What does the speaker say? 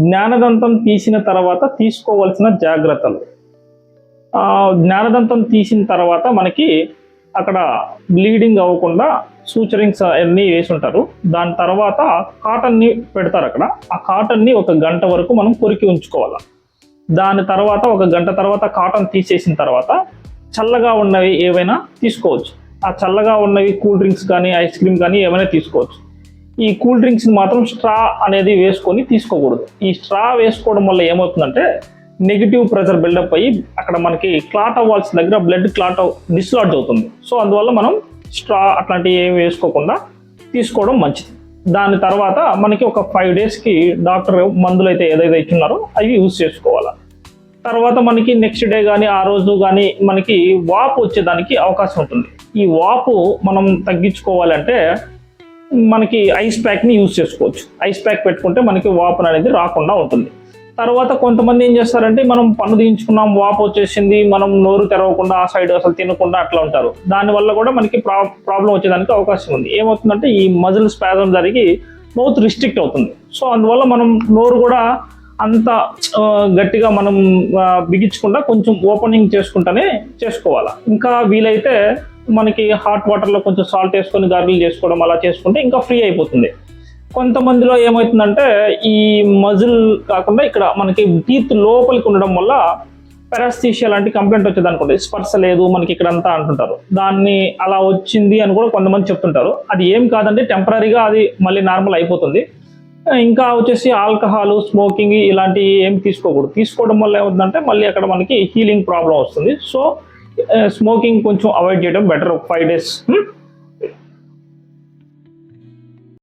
జ్ఞానదంతం తీసిన తర్వాత తీసుకోవాల్సిన జాగ్రత్తలు. జ్ఞానదంతం తీసిన తర్వాత మనకి అక్కడ బ్లీడింగ్ అవ్వకుండా సూచరింగ్స్ అన్నీ వేసి ఉంటారు. దాని తర్వాత కాటన్ని పెడతారు అక్కడ. ఆ కాటన్ని 1 గంట వరకు మనం కొరికి ఉంచుకోవాలి. దాని తర్వాత 1 గంట తర్వాత కాటన్ తీసేసిన తర్వాత చల్లగా ఉన్నవి ఏవైనా తీసుకోవచ్చు. ఆ చల్లగా ఉన్నవి కూల్ డ్రింక్స్ కానీ ఐస్ క్రీమ్ కానీ ఏమైనా తీసుకోవచ్చు. ఈ కూల్ డ్రింక్స్ని మాత్రం స్ట్రా అనేది వేసుకొని తీసుకోకూడదు. ఈ స్ట్రా వేసుకోవడం వల్ల ఏమవుతుందంటే నెగిటివ్ ప్రెషర్ బిల్డప్ అయ్యి అక్కడ మనకి క్లాట్ అవ్వాల్సిన దగ్గర బ్లడ్ క్లాట్ డిస్లాడ్జ్ అవుతుంది. సో అందువల్ల మనం స్ట్రా అట్లాంటివి ఏమి వేసుకోకుండా తీసుకోవడం మంచిది. దాని తర్వాత మనకి ఒక 5 డేస్కి డాక్టర్ మందులు అయితే ఏదైతే ఇచ్చున్నారో అవి యూజ్ చేసుకోవాలి. తర్వాత మనకి నెక్స్ట్ డే కానీ ఆ రోజు కానీ మనకి వాపు వచ్చేదానికి అవకాశం ఉంటుంది. ఈ వాపు మనం తగ్గించుకోవాలంటే మనకి ఐస్ ప్యాక్ని యూజ్ చేసుకోవచ్చు. ఐస్ ప్యాక్ పెట్టుకుంటే మనకి వాపు అనేది రాకుండా ఉంటుంది. తర్వాత కొంతమంది ఏం చేస్తారంటే మనం పన్ను తీయించుకున్నాం, వాపు వచ్చేసింది, మనం నోరు తెరవకుండా ఆ సైడ్ అసలు తినకుండా అట్లా ఉంటారు. దానివల్ల కూడా మనకి ప్రాబ్లం వచ్చేదానికి అవకాశం ఉంది. ఏమవుతుందంటే ఈ మజిల్ స్పాజం జరిగి మౌత్ రిస్ట్రిక్ట్ అవుతుంది. సో అందువల్ల మనం నోరు కూడా అంత గట్టిగా మనం బిగించకుండా కొంచెం ఓపెనింగ్ చేసుకుంటూనే చేసుకోవాలి. ఇంకా వీలైతే మనకి హాట్ వాటర్లో కొంచెం సాల్ట్ వేసుకొని గార్గిల్ చేసుకోవడం అలా చేసుకుంటే ఇంకా ఫ్రీ అయిపోతుంది. కొంతమందిలో ఏమవుతుందంటే ఈ మజిల్ కాకుండా ఇక్కడ మనకి టీత్ లోపలికి ఉండడం వల్ల పెరాస్థీషియా లాంటి కంప్లైంట్ వచ్చేది అనుకోండి. స్పర్శ లేదు మనకి ఇక్కడంతా అంటుంటారు. దాన్ని అలా వచ్చింది అని కూడా కొంతమంది చెప్తుంటారు. అది ఏం కాదండి, టెంపరీగా అది మళ్ళీ నార్మల్ అయిపోతుంది. ఇంకా వచ్చేసి ఆల్కహాల్, స్మోకింగ్ ఇలాంటివి ఏం తీసుకోకూడదు. తీసుకోవడం వల్ల ఏమవుతుందంటే మళ్ళీ అక్కడ మనకి హీలింగ్ ప్రాబ్లం వస్తుంది. సో స్మోకింగ్ కొంచెం అవాయిడ్ చేయడం బెటర్ 5 డేస్.